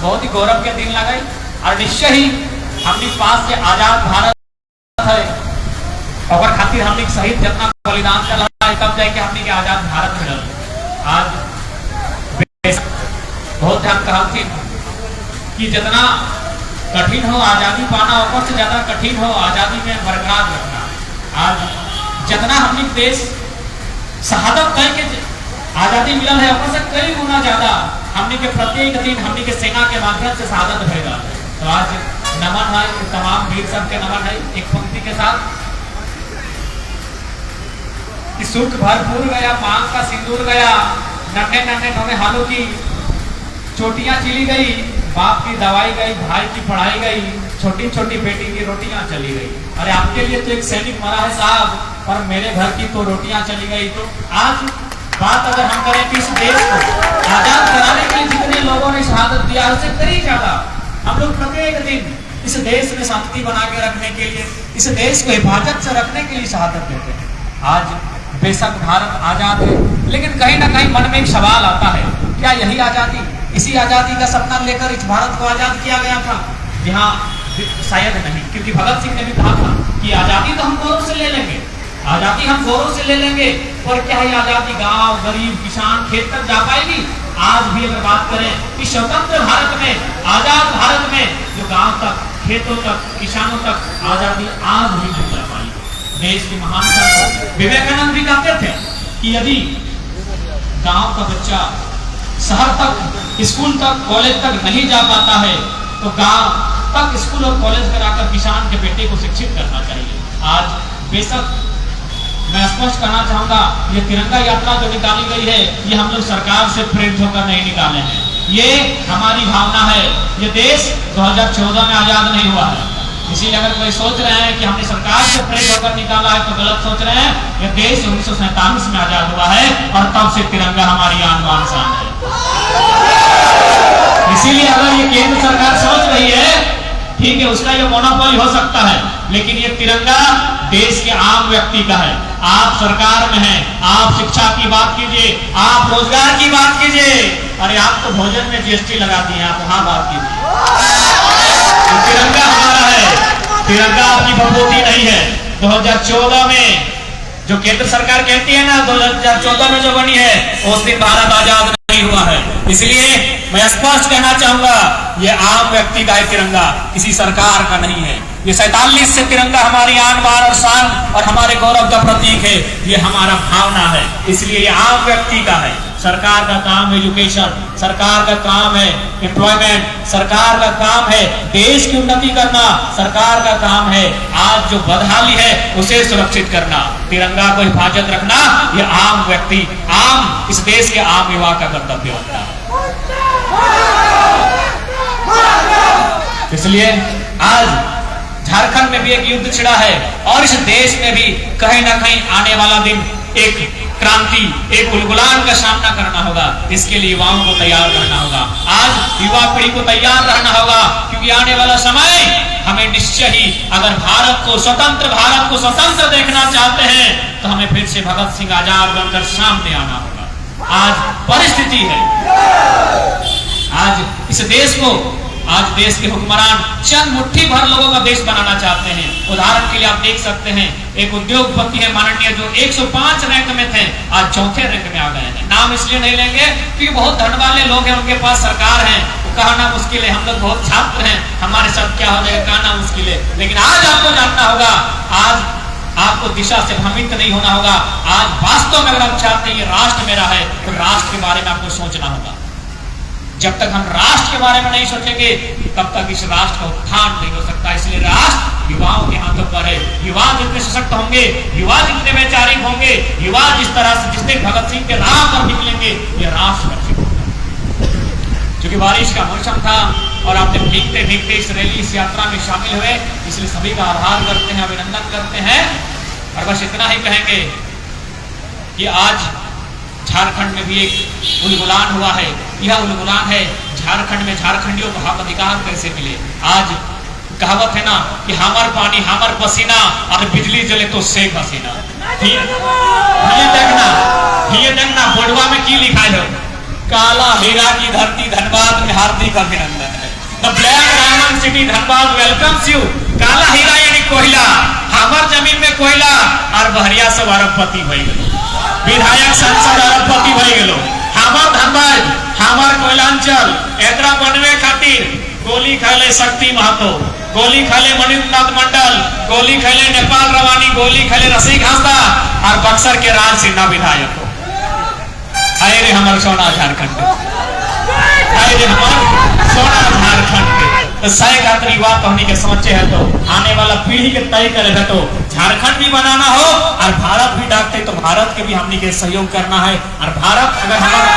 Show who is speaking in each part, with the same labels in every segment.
Speaker 1: बहुत ही गौरव के दिन लगाई और निश्चय ही हमने पास से आजाद भारत है और खातिर हमने शहीद जितना बलिदान चला है तब जाके हमने के आजाद भारत मिलल। आज बहुत ध्यान कहा थी कि जितना कठिन हो आजादी पाना और से ज्यादा कठिन हो आजादी में बरकरार रखना। आज जितना हमने देश शहादत कह के आजादी मिलल है और से कई गुना ज्यादा हमने के प्रत्येक दिन हमने के सेना के माध्यम से शहादत भरेगा। तो आज नमन है तमाम वीर सब के नमन है एक पंक्ति के साथ कि सुख भरपूर गया मांग का सिंदूर गया नन्हे नन्हे नौने हालों की चोटियां चिली गई बाप की दवाई गई भाई की पढ़ाई गई छोटी छोटी बेटी की रोटियां चली गई। अरे आपके लिए तो एक सैनिक मरा है साहब और मेरे घर की तो रोटियां चली गई। तो आज बात अगर हम करें कि इस देश को आजाद कराने के लिए जितने लोगों ने शहादत दिया उससे कई ज्यादा हम लोग प्रत्येक दिन इस देश में शांति बना के रखने के लिए इस देश को हिफाजत से रखने के लिए शहादत देते हैं। आज बेशक भारत आजाद है लेकिन कहीं ना कहीं मन में एक सवाल आता है क्या यही आजादी इसी आजादी का सपना लेकर इस भारत को आजाद किया गया था? जहाँ शायद नहीं, क्योंकि भगत सिंह ने भी कहा था कि आजादी तो हम गौरव से ले लेंगे आजादी हम गौरव से ले लेंगे और क्या ये आजादी गांव गरीब किसान खेत तक जा पाएगी? आज भी अगर बात करें कि स्वतंत्र भारत में आजाद भारत में जो गांव तक खेतों तक किसानों तक आजादी आज भी नहीं जा पाई। देश के महान संत विवेकानंद भी कहते थे कि यदि गांव का बच्चा शहर तक स्कूल तक कॉलेज तक नहीं जा पाता है तो गांव तक स्कूल और कॉलेज कराकर किसान के बेटे को शिक्षित करना चाहिए। आज बेशक मैं स्पष्ट करना चाहूंगा ये तिरंगा यात्रा जो निकाली गई है ये हम लोग सरकार से प्रेरित होकर नहीं निकाले हैं, ये हमारी भावना है। ये देश 2014 में आजाद नहीं हुआ है, इसीलिए अगर कोई सोच रहे हैं कि हमने सरकार से प्रेरित होकर निकाला है तो गलत सोच रहे हैं। ये देश 1947 में आजाद हुआ है और तब से तिरंगा हमारी आन बान शान है। इसीलिए अगर ये केंद्र सरकार सोच रही है ठीक है उसका ये मोनोपोली हो सकता है लेकिन ये तिरंगा देश के आम व्यक्ति का है। आप सरकार में हैं, आप शिक्षा की बात कीजिए, आप रोजगार की बात कीजिए, अरे आप तो भोजन में जीएसटी लगा दिए, आप वहां बात कीजिए। तो तिरंगा हमारा है, तिरंगा आपकी भभूति नहीं है। 2014 में जो केंद्र सरकार कहती है ना 2014 में जो बनी है उस दिन भारत आजाद नहीं हुआ है। इसलिए मैं स्पष्ट कहना चाहूंगा ये आम व्यक्ति का है तिरंगा, किसी सरकार का नहीं है। ये 47 से तिरंगा हमारी आन बान और शान और हमारे गौरव का प्रतीक है, ये हमारा भावना है। इसलिए ये आम व्यक्ति का है। सरकार का काम है एजुकेशन, सरकार का काम है एम्प्लॉयमेंट, सरकार का काम है देश की उन्नति करना, सरकार का काम है आज जो बदहाली है उसे सुरक्षित करना, तिरंगा को हिफाजत रखना। ये आम व्यक्ति आम इस देश के आम युवा का कर्तव्य होता है। इसलिए आज झारखंड में भी एक युद्ध छिड़ा है और इस देश में भी कहीं ना कहीं आने वाला दिन एक क्रांति एक उलगुलान का सामना करना होगा। इसके लिए युवाओं को तैयार करना होगा, आज युवा पीढ़ी को तैयार रहना होगा क्योंकि आने वाला समय हमें निश्चय ही अगर भारत को स्वतंत्र देखना चाहते हैं तो हमें फिर से भगत सिंह आजाद बनकर सामने आना होगा। आज परिस्थिति है, आज इस देश को आज देश के हुक्मरान चंद मुट्ठी भर लोगों का देश बनाना चाहते हैं। उदाहरण के लिए आप देख सकते हैं एक उद्योगपति है माननीय जो 105 रैंक में थे आज 4थे रैंक में आ गए हैं। नाम इसलिए नहीं लेंगे क्योंकि बहुत धन वाले लोग हैं, उनके पास सरकार है, वो कहना मुश्किल है। हम लोग बहुत छात्र हैं, हमारे साथ क्या हो जाएगा कहना मुश्किल है। लेकिन आज आपको जानना होगा, आज आपको दिशा से भ्रमित नहीं होना होगा। आज वास्तव में अगर आप चाहते हैं ये राष्ट्र मेरा है तो राष्ट्र के बारे में आपको सोचना होगा। जब तक हम राष्ट्र के बारे में नहीं सोचेंगे तब तक इस राष्ट्र का उत्थान नहीं हो सकता। इसलिए राष्ट्र युवाओं के हाथों पर है। युवा जितने सशक्त होंगे, युवा जितने वैचारिक होंगे, युवा जिस तरह से जिस दिन भगत सिंह के राह पर निकलेंगे ये राष्ट्र रक्षित होगा। क्योंकि बारिश का मौसम था और आपने भीगते भीगते इस रैली इस यात्रा में शामिल हुए, इसलिए सभी का आभार करते हैं, अभिनंदन करते हैं। और बस इतना ही कहेंगे कि आज झारखंड में भी एक उलगुलान हुआ है। यह उलगुलान है झारखंड में झारखंडियों को हक अधिकार कैसे मिले। आज कहावत है ना कि हमर पानी हमर पसीना और बिजली जले तो शेख हसीना। ये देखना बोर्डवा में की लिखा है, काला हीरा की धरती धनबाद में हार्दिक अभिनंदन। The black diamond city Dhanbad welcomes you. काला हीरा यानी कोयला, हमार जमीन में कोयला और बहरिया सब अरबपति भई गेलो, विधायक सांसद अरबपति भई गेलो। हमार धनबाद, हमार कोयलांचल एकरा बनवे खातिर गोली खाले शक्ति महतो, गोली खाले मणिनाथ मंडल, गोली खाले नेपाल रवानी, गोली खाले रसिक हंसदा और बक्सर के राज सिन्हा विधायक हो। आए रे हमार सोना झारखंड, आए रे हमार सोना झारखंड के सही खातिर युवा कहनी के समझे है तो आने वाला पीढ़ी के तय करे है तो झारखंड भी बनाना हो और भारत भी डाकते तो भारत के भी हमनी के सहयोग करना है। और भारत अगर हमारा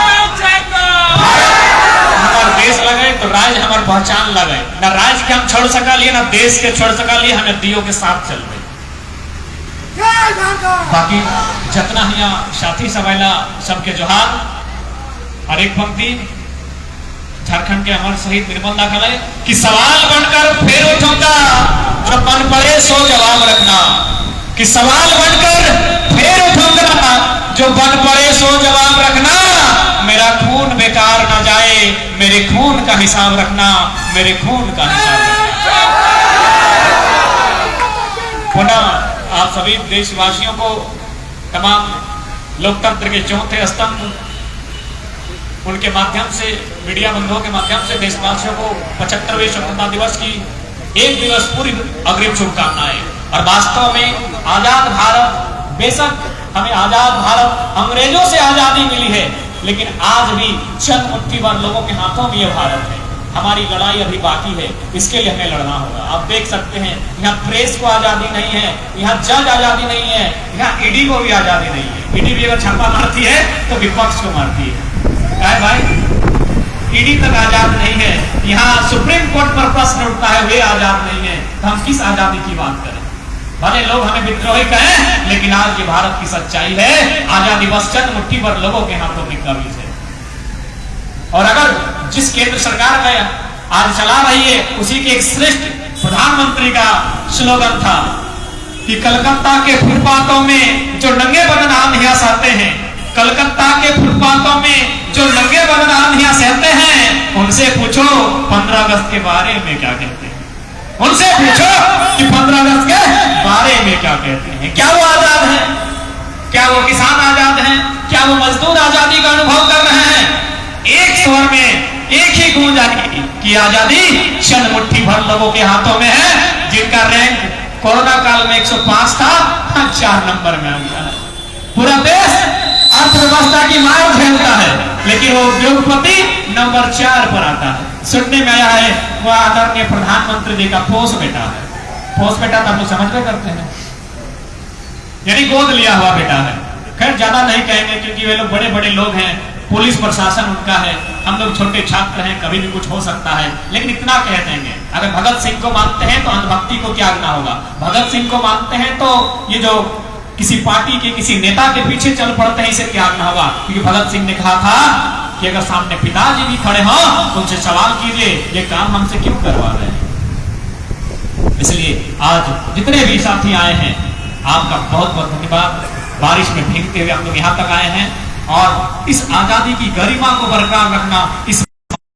Speaker 1: देश लगे तो राज्य हमार पहचान लगे, ना राज्य के हम छोड़ सका लिए ना देश के छोड़ सका लिए, हमें दियो के साथ चल रहे। बाकी जितना यहाँ साथी सवेला सबके जोहार। और एक पंक्ति झारखंड के अमर शहीद निर्मल दाखल है कि सवाल बनकर फिर उठूंगा, जो बन पड़े सो जवाब रखना। कि सवाल बनकर फिर उठूंगा, जो बन पड़े सो जवाब रखना। मेरा खून बेकार ना जाए, मेरे खून का हिसाब रखना, मेरे खून का हिसाब रखना। पुनः आप सभी देशवासियों को, तमाम लोकतंत्र के चौथे स्तंभ उनके माध्यम से, मीडिया बंधुओं के माध्यम से देशवासियों को 75वें स्वतंत्रता दिवस की एक दिवस पूरी अग्रिम शुभकामनाएं। और वास्तव में आजाद भारत, बेशक हमें आजाद भारत, अंग्रेजों से आजादी मिली है, लेकिन आज भी चंद मुट्ठी भर लोगों के हाथों में यह भारत है। हमारी लड़ाई अभी बाकी है, इसके लिए हमें लड़ना होगा। आप देख सकते हैं यहाँ प्रेस को आजादी नहीं है, यहाँ जज आजादी नहीं है, यहाँ ईडी को भी आजादी नहीं है। ईडी भी अगर छापा मारती है तो विपक्ष को मारती है। भाई ईडी तक आजाद नहीं है, यहाँ सुप्रीम कोर्ट पर प्रश्न उठता है, वे आजाद नहीं है, तो हम किस आजादी की बात करें। भले लोग हमें विद्रोही कहें, लेकिन आज ये भारत की सच्चाई है, आजादी बस चंद मुट्ठी भर लोगों के हाथों में कब्ज है। और अगर जिस केंद्र सरकार का आज चला रही है, उसी के एक श्रेष्ठ प्रधानमंत्री का स्लोगन था कि कलकत्ता के फुटपाथों में जो नंगे बदन आम यहाँ सहते हैं, कलकत्ता के फुटपाथों में जो नंगे बदन आम यहाँ सहते हैं, उनसे पूछो 15 अगस्त के बारे में क्या कहते हैं। उनसे पूछो कि 15 अगस्त के बारे में क्या कहते हैं। क्या वो आजाद है? क्या वो किसान आजाद हैं? क्या वो मजदूर आजादी का अनुभव कर रहे हैं? एक स्वर में एक ही गूंज आएगी कि आजादी चंद मुट्ठी भर लोगों के हाथों में है, जिनका रैंक कोरोना काल में 105 था, 4 नंबर में आ गया है। पूरा देश अर्थव्यवस्था की मार झेलता है, लेकिन वो उद्योगपति नंबर 4 पर आता है। सुनने में आया है वो आदरणीय प्रधानमंत्री जी का पोस बेटा है। पोस बेटा तो हम लोग समझ में करते हैं, यानी गोद लिया हुआ बेटा है। खैर ज्यादा नहीं कहेंगे क्योंकि वे लोग बड़े बड़े लोग हैं, पुलिस प्रशासन उनका है, हम लोग छोटे छात्र हैं, कभी भी कुछ हो सकता है। लेकिन इतना कह देंगे, अगर भगत सिंह को मानते हैं तो अंधभक्ति को त्यागना होगा। भगत सिंह को मानते हैं तो ये जो किसी पार्टी के किसी नेता के पीछे चल पड़ते हैं, इसे त्यागना होगा। क्योंकि भगत सिंह ने कहा था कि अगर सामने पिताजी भी खड़े हों तो उनसे सवाल कीजिए, ये काम हमसे क्यों करवा रहे हैं। इसलिए आज जितने भी साथी आए हैं, आपका बहुत बहुत धन्यवाद। बारिश में भीगते हुए हम लोग यहाँ तक आए हैं और इस आजादी की गरिमा को बरकरार रखना, इस